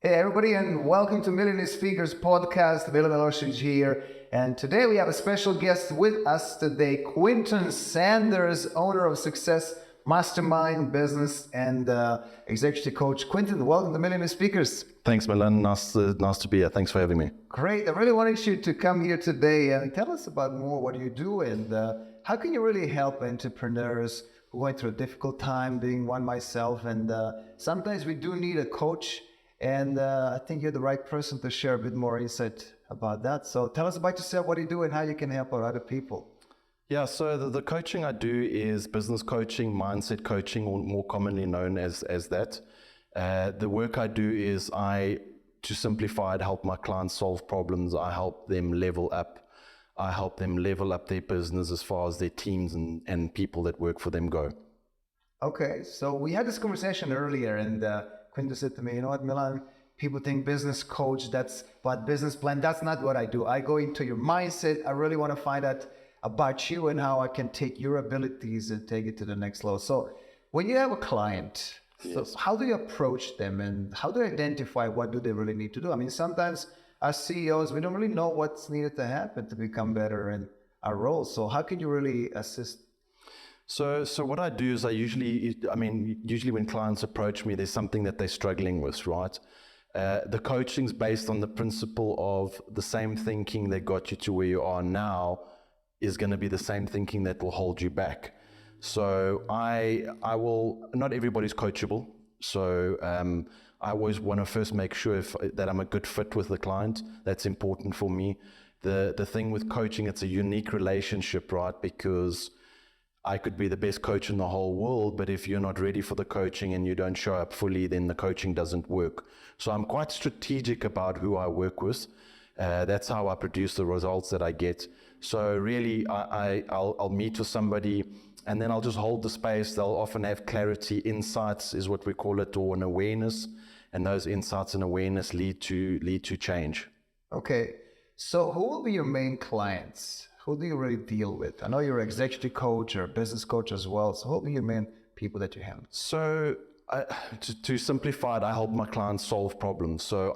Hey everybody, and welcome to Millionaire Speakers podcast. Milosevic here, and today we have a special guest with us today, Quinton Sanders, owner of Success Mastermind Business and executive coach. Quinton, welcome to Millionaire Speakers. Thanks, Milan. Nice to be here. Thanks for having me. Great. I really wanted you to come here today and tell us about more what you do and how can you really help entrepreneurs who are going through a difficult time, being one myself, and sometimes we do need a coach. And I think you're the right person to share a bit more insight about that. So tell us about yourself, what you do, and how you can help out other people. Yeah, so the coaching I do is business coaching, mindset coaching, or more commonly known as that. The work I do is to simplify it, help my clients solve problems. I help them level up. I help them level up their business as far as their teams and people that work for them go. Okay, so we had this conversation earlier, and Quinton said to me, you know what, Milan, people think business coach, that's what business plan. That's not what I do. I go into your mindset. I really want to find out about you and how I can take your abilities and take it to the next level. So when you have a client, Yes. so how do you approach them and how do you identify what do they really need to do? I mean, sometimes as CEOs, we don't really know what's needed to happen to become better in our roles. So how can you really assist? So what I do is usually when clients approach me, there's something that they're struggling with, right? The coaching's based on the principle of the same thinking that got you to where you are now is going to be the same thinking that will hold you back. So not everybody's coachable. So I always want to first make sure that I'm a good fit with the client. That's important for me. The thing with coaching, it's a unique relationship, right? Because I could be the best coach in the whole world, but if you're not ready for the coaching and you don't show up fully, then the coaching doesn't work. So I'm quite strategic about who I work with. That's how I produce the results that I get. So really, I'll meet with somebody and then I'll just hold the space. They'll often have clarity, insights is what we call it, or an awareness. And those insights and awareness lead to change. Okay, so who will be your main clients? Who do you really deal with? I know you're an executive coach or a business coach as well. So who are your main people that you handle? So to simplify it, I help my clients solve problems. So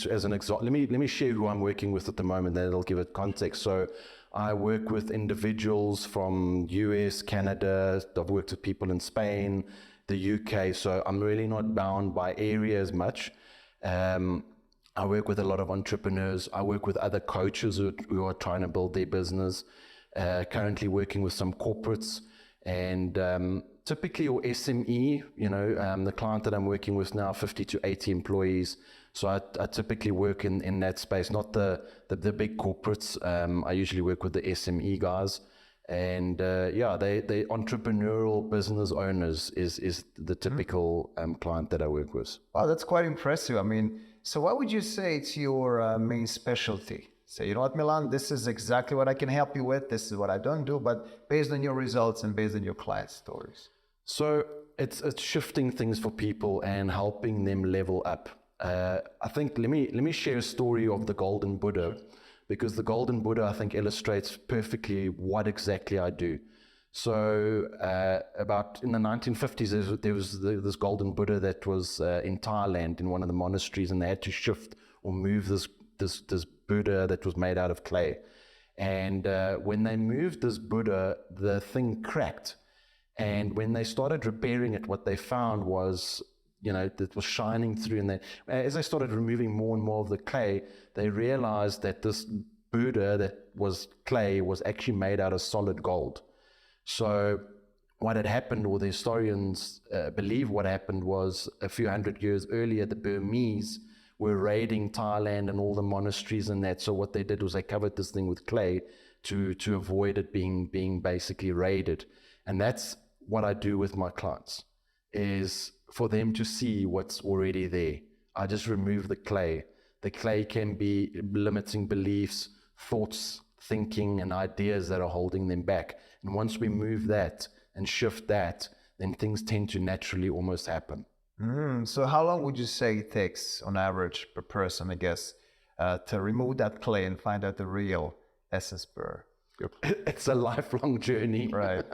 as an example, let me share who I'm working with at the moment, then it'll give it context. So I work with individuals from US, Canada. I've worked with people in Spain, the UK. So I'm really not bound by area as much. I work with a lot of entrepreneurs. I work with other coaches who are trying to build their business, currently working with some corporates and typically your SME, the client that I'm working with now, 50 to 80 employees. So I typically work in that space, not the big corporates. I usually work with the SME guys. And they entrepreneurial business owners is the typical client that I work with. Wow, that's quite impressive. I mean, so what would you say it's your main specialty? Say, you know what, Milan, this is exactly what I can help you with. This is what I don't do, but based on your results and based on your client stories. So it's shifting things for people and helping them level up. I think let me share a story of the Golden Buddha, because the Golden Buddha, I think, illustrates perfectly what exactly I do. So about in the 1950s, there was this Golden Buddha that was in Thailand in one of the monasteries, and they had to shift or move this Buddha that was made out of clay. And when they moved this Buddha, the thing cracked. And when they started repairing it, what they found was, it was shining through. And as they started removing more and more of the clay, they realized that this Buddha that was clay was actually made out of solid gold. So what had happened, or the historians believe what happened, was a few hundred years earlier, the Burmese were raiding Thailand and all the monasteries and that. So what they did was they covered this thing with clay to avoid it being basically raided. And that's what I do with my clients, is for them to see what's already there. I just remove the clay. The clay can be limiting beliefs, thoughts, thinking, and ideas that are holding them back. And once we move that and shift that, then things tend to naturally almost happen. So how long would you say it takes on average per person, I guess, to remove that clay and find out the real essence per? It's a lifelong journey. Right.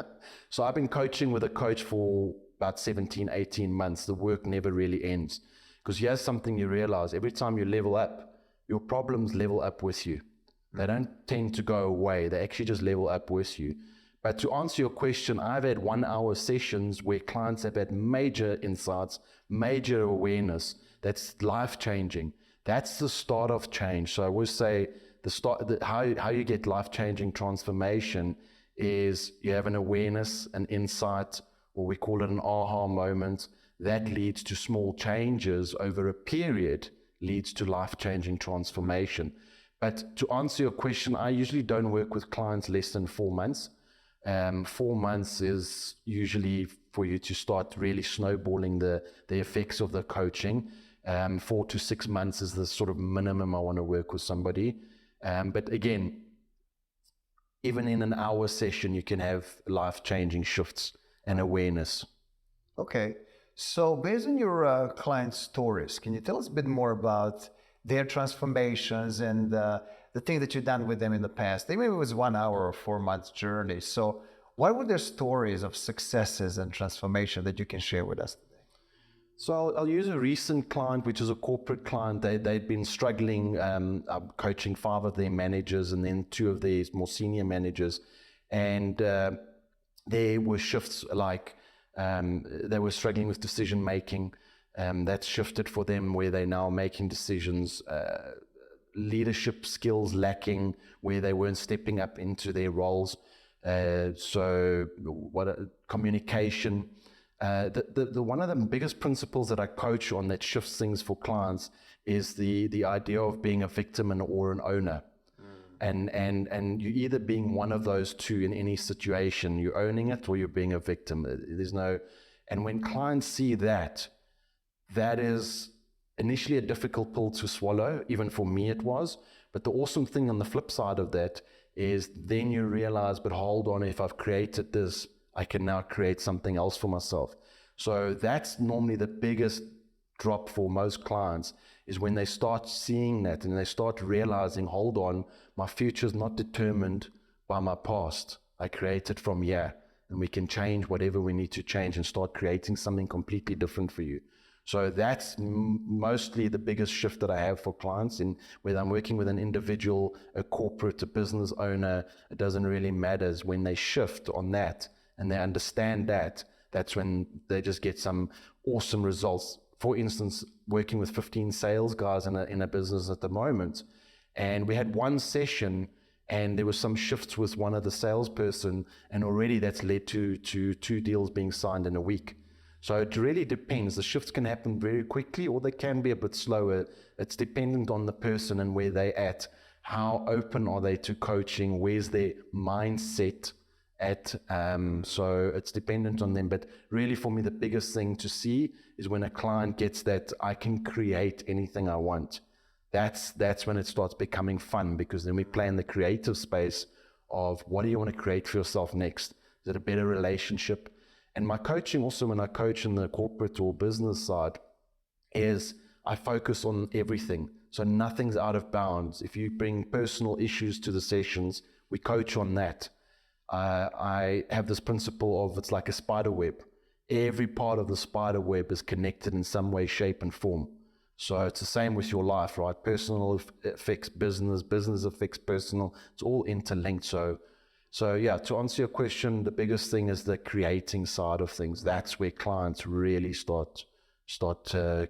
So I've been coaching with a coach for about 17, 18 months. The work never really ends. Because here's something you realize: every time you level up, your problems level up with you. They don't tend to go away. They actually just level up with you. But to answer your question, I've had 1 hour sessions where clients have had major insights, major awareness that's life-changing. That's the start of change. So I would say how you get life-changing transformation is you have an awareness, an insight, or we call it an aha moment, that leads to small changes over a period, leads to life-changing transformation. But to answer your question, I usually don't work with clients less than 4 months. 4 months is usually for you to start really snowballing the effects of the coaching. 4 to 6 months is the sort of minimum I want to work with somebody. But again, even in an hour session, you can have life-changing shifts and awareness. Okay. So based on your client stories, can you tell us a bit more about their transformations and the thing that you've done with them in the past? Maybe it was 1 hour or 4 months journey. So what were their stories of successes and transformation that you can share with us today? So I'll use a recent client, which is a corporate client. They'd been struggling. I'm coaching 5 of their managers and then 2 of their more senior managers. And there were shifts like they were struggling with decision making. That's shifted for them where they're now making decisions, leadership skills lacking where they weren't stepping up into their roles. Communication. One of the biggest principles that I coach on that shifts things for clients is the idea of being a victim or an owner. And you're either being one of those two in any situation. You're owning it or you're being a victim. And when clients see that is initially a difficult pill to swallow. Even for me it was. But the awesome thing on the flip side of that is then you realize, but hold on, if I've created this, I can now create something else for myself. So that's normally the biggest drop for most clients, is when they start seeing that and they start realizing, hold on, my future is not determined by my past. I created from here, and we can change whatever we need to change and start creating something completely different for you. So that's mostly the biggest shift that I have for clients, in whether I'm working with an individual, a corporate, a business owner. It doesn't really matter. Is when they shift on that and they understand that, that's when they just get some awesome results. For instance, working with 15 sales guys in a business at the moment, and we had one session and there were some shifts with one of the salesperson, and already that's led to 2 deals being signed in a week. So it really depends. The shifts can happen very quickly or they can be a bit slower. It's dependent on the person and where they're at. How open are they to coaching? Where's their mindset at? So it's dependent on them. But really for me, the biggest thing to see is when a client gets that I can create anything I want. That's when it starts becoming fun, because then we play in the creative space of what do you want to create for yourself next? Is it a better relationship? And my coaching also, when I coach in the corporate or business side, is I focus on everything. So nothing's out of bounds. If you bring personal issues to the sessions, we coach on that. I have this principle of it's like a spider web. Every part of the spider web is connected in some way, shape, and form. So it's the same with your life, right? Personal affects business, business affects personal. It's all interlinked. So yeah, to answer your question, the biggest thing is the creating side of things. That's where clients really start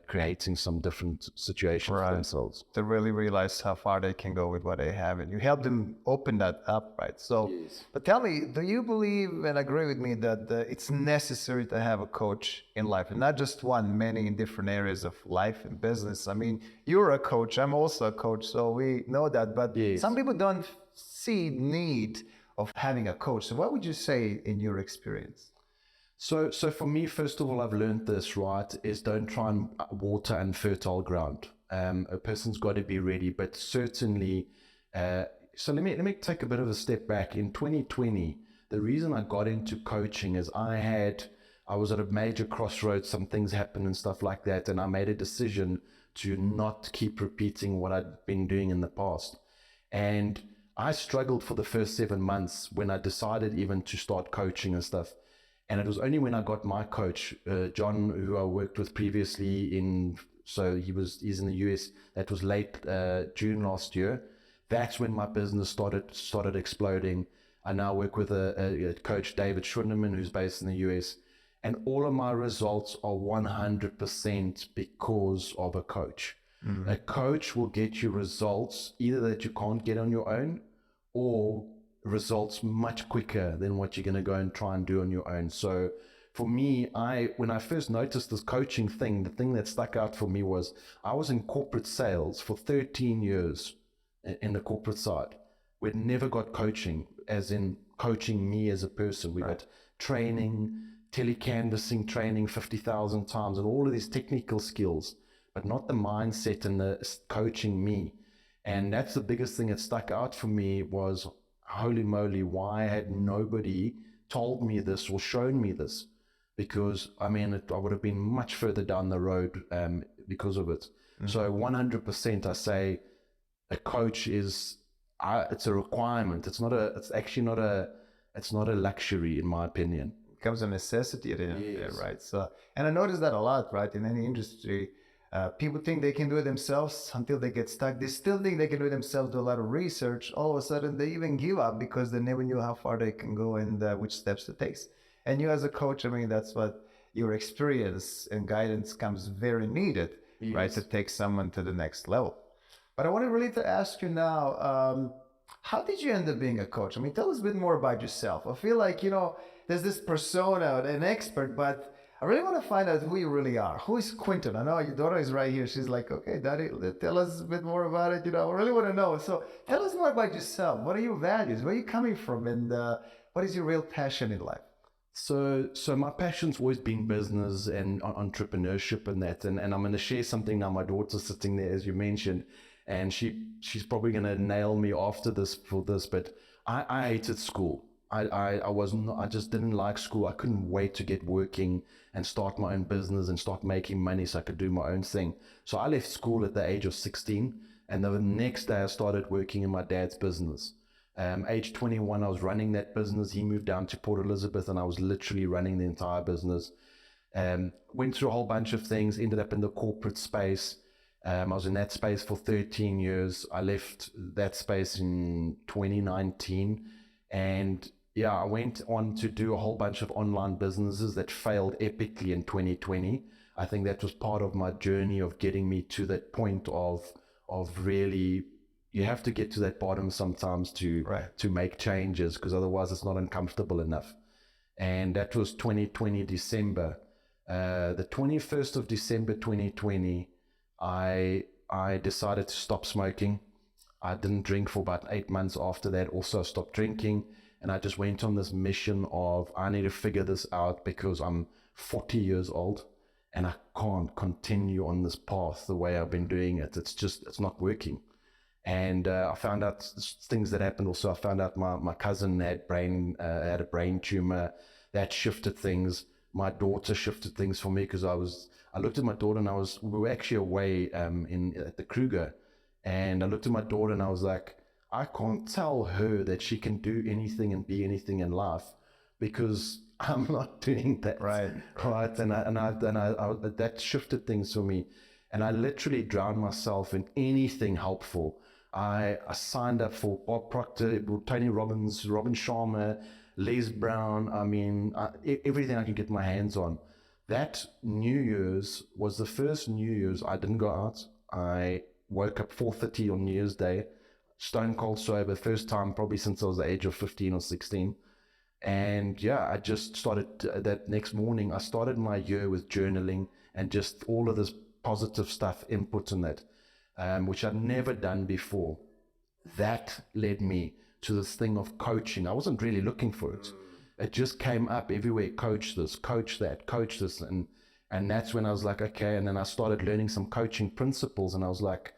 creating some different situations for themselves. To really realize how far they can go with what they have, and you help them open that up, right? So, yes. But tell me, do you believe and agree with me that it's necessary to have a coach in life, and not just one, many in different areas of life and business? I mean, you're a coach, I'm also a coach, so we know that, but yes. Some people don't see need of having a coach. So what would you say in your experience? So for me, first of all, I've learned this, right, is don't try and water unfertile ground. A person's got to be ready, but certainly, so let me take a bit of a step back. In 2020, the reason I got into coaching is I was at a major crossroads, some things happened and stuff like that, and I made a decision to not keep repeating what I'd been doing in the past. And I struggled for the first 7 months when I decided even to start coaching and stuff. And it was only when I got my coach, John, who I worked with previously in So he's in the US. That was late June last year. That's when my business started exploding. I now work with a coach, David Schwindeman, who's based in the US. And all of my results are 100% because of a coach. Mm-hmm. A coach will get you results either that you can't get on your own, or results much quicker than what you're going to go and try and do on your own. So for me, when I first noticed this coaching thing, the thing that stuck out for me was I was in corporate sales for 13 years in the corporate side. We'd never got coaching, as in coaching me as a person. We got training, telecanvassing training 50,000 times, and all of these technical skills, but not the mindset and the coaching me. And that's the biggest thing that stuck out for me was, holy moly, why had nobody told me this or shown me this? Because, I mean, I would have been much further down the road because of it. Mm-hmm. So 100% I say a coach is, it's a requirement. It's not a luxury, in my opinion. Becomes a necessity at the end of the day, right? So, and I notice that a lot, right? In any industry, people think they can do it themselves until they get stuck. They still think they can do it themselves, do a lot of research. All of a sudden, they even give up because they never knew how far they can go and which steps it takes. And you as a coach, I mean, that's what your experience and guidance comes very needed, right? To take someone to the next level. But I want to really to ask you now, how did you end up being a coach? I mean, tell us a bit more about yourself. I feel like, there's this persona, an expert, but I really want to find out who you really are. Who is Quinton? I know your daughter is right here. She's like, okay, Daddy, tell us a bit more about it. I really want to know. So tell us more about yourself. What are your values? Where are you coming from? And what is your real passion in life? So my passion's always been business and entrepreneurship and that. And I'm going to share something now. My daughter's sitting there, as you mentioned, and she's probably going to nail me after this for this, but I hated school. I just didn't like school. I couldn't wait to get working and start my own business and start making money so I could do my own thing. So I left school at the age of 16, and the next day I started working in my dad's business. Age 21, I was running that business. He moved down to Port Elizabeth, and I was literally running the entire business. Went through a whole bunch of things, ended up in the corporate space. I was in that space for 13 years. I left that space in 2019, and I went on to do a whole bunch of online businesses that failed epically in 2020. I think that was part of my journey of getting me to that point of really, you have to get to that bottom sometimes to make changes, because otherwise it's not uncomfortable enough. And that was 2020 December. The 21st of December 2020, I decided to stop smoking. I didn't drink for about 8 months after that. Also stopped drinking. And I just went on this mission of, I need to figure this out because I'm 40 years old and I can't continue on this path the way I've been doing it. It's not working. And I found out things that happened. Also, I found out my cousin had a brain tumor. That shifted things. My daughter shifted things for me, because I looked at my daughter and we were actually away at the Kruger. And I looked at my daughter and I was like, I can't tell her that she can do anything and be anything in life, because I'm not doing that. Right. And that shifted things for me. And I literally drowned myself in anything helpful. I signed up for Bob Proctor, Tony Robbins, Robin Sharma, Les Brown. I mean, everything I can get my hands on. That New Year's was the first New Year's I didn't go out. I woke up 4:30 on New Year's Day, stone cold sober, first time probably since I was the age of 15 or 16. And I just started that next morning. I started my year with journaling and just all of this positive stuff, input in that, which I'd never done before. That led me to this thing of coaching. I wasn't really looking for it. It just came up everywhere. Coach this, coach that, coach this. And that's when I was like, okay. And then I started learning some coaching principles, and I was like,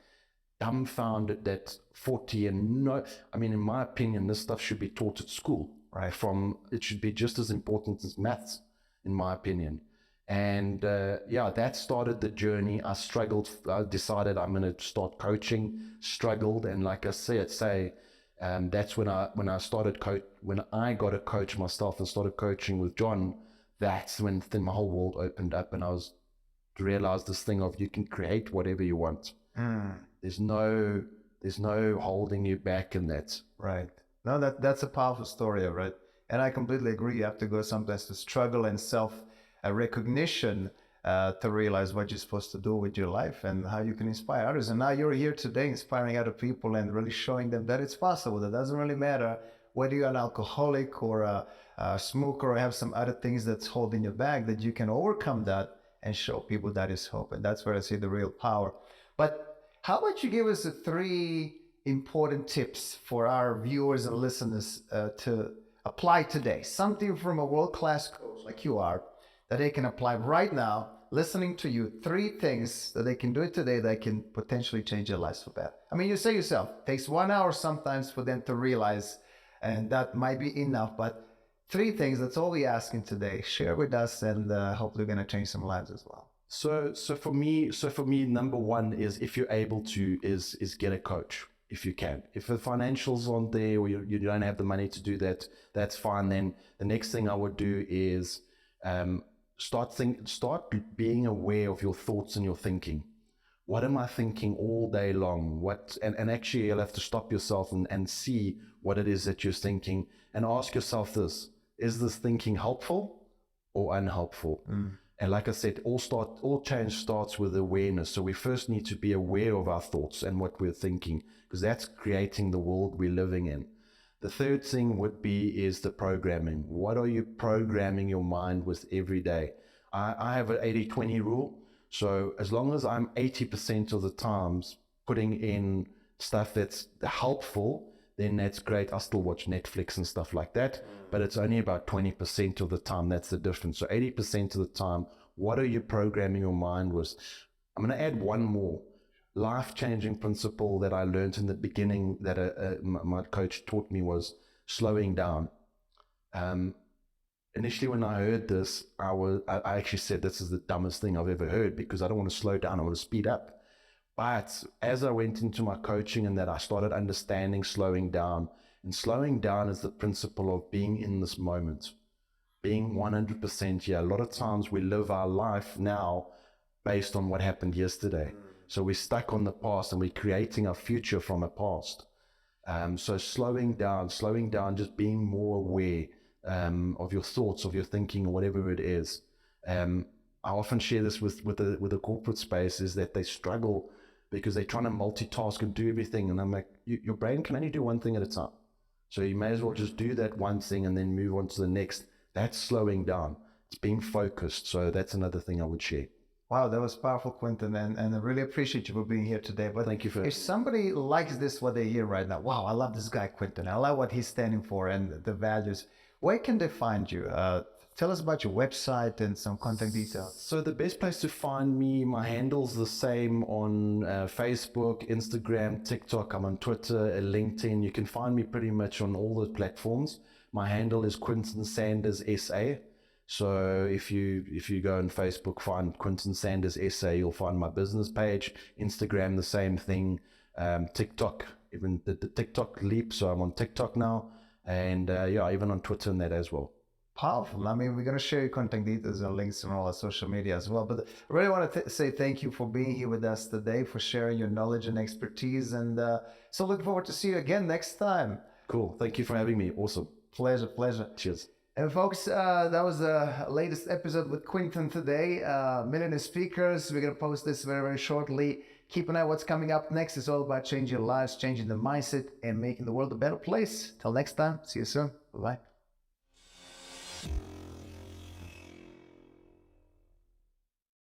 dumbfounded that 40 and in my opinion, this stuff should be taught at school, right? It should be just as important as maths, in my opinion. And that started the journey. I struggled. I decided I'm going to start coaching, struggled. And like I say, that's when I started when I got a coach myself and started coaching with John. That's when my whole world opened up, and I was to realize this thing of you can create whatever you want. There's no holding you back in that. Right. No, that's a powerful story, right? And I completely agree. You have to go sometimes to struggle and self recognition to realize what you're supposed to do with your life and how you can inspire others. And now you're here today inspiring other people and really showing them that it's possible. It doesn't really matter whether you're an alcoholic or a smoker or have some other things that's holding you back, that you can overcome that and show people that is hope. And that's where I see the real power. But how about you give us the 3 important tips for our viewers and listeners to apply today? Something from a world-class coach like you are that they can apply right now, listening to you. 3 things that they can do it today that can potentially change their lives for better. I mean, you say yourself, it takes 1 hour sometimes for them to realize, and that might be enough, but 3 things, that's all we're asking today. Share with us, and hopefully we're going to change some lives as well. So for me, number 1 is, if you're able to, is get a coach if you can. If the financials aren't there, or you don't have the money to do that, that's fine. Then the next thing I would do is start being aware of your thoughts and your thinking. What am I thinking all day long? And actually you'll have to stop yourself and see what it is that you're thinking, and ask yourself this: is this thinking helpful or unhelpful? And like I said, all change starts with awareness. So we first need to be aware of our thoughts and what we're thinking, because that's creating the world we're living in. The third thing is the programming. What are you programming your mind with every day? I have an 80-20 rule. So as long as I'm 80% of the times putting in stuff that's helpful, then that's great. I still watch Netflix and stuff like that, but it's only about 20% of the time. That's the difference. So 80% of the time, what are you programming your mind with? I'm going to add one more life-changing principle that I learned in the beginning that my coach taught me, was slowing down. Initially, when I heard this, I actually said, this is the dumbest thing I've ever heard, because I don't want to slow down. I want to speed up. But as I went into my coaching and that, I started understanding slowing down. And slowing down is the principle of being in this moment, being 100% here. A lot of times we live our life now based on what happened yesterday. So we're stuck on the past, and we're creating our future from a past. So slowing down, just being more aware of your thoughts, of your thinking, whatever it is. I often share this with the corporate space, is that they struggle because they're trying to multitask and do everything. And I'm like, your brain can only do one thing at a time. So you may as well just do that one thing and then move on to the next. That's slowing down. It's being focused. So that's another thing I would share. Wow, that was powerful, Quinton, and I really appreciate you for being here today. But thank you for. If somebody likes this, what they hear right now, wow, I love this guy, Quinton. I love what he's standing for and the values. Where can they find you? Tell us about your website and some contact details. So the best place to find me, my handle's the same on Facebook, Instagram, TikTok. I'm on Twitter, LinkedIn. You can find me pretty much on all the platforms. My handle is Quinton Sanders SA. So if you go on Facebook, find Quinton Sanders SA, you'll find my business page. Instagram, the same thing. TikTok, even the TikTok leap. So I'm on TikTok now, and even on Twitter and that as well. Powerful. I mean, we're going to share your contact details and links on all our social media as well. But I really want to say thank you for being here with us today, for sharing your knowledge and expertise. And so looking forward to see you again next time. Cool. Thank you for having me. Awesome. Pleasure. Cheers. And folks, that was the latest episode with Quinton today. Millionaire Speakers. We're going to post this very, very shortly. Keep an eye on what's coming up next. It's all about changing your lives, changing the mindset, and making the world a better place. Till next time. See you soon. Bye-bye.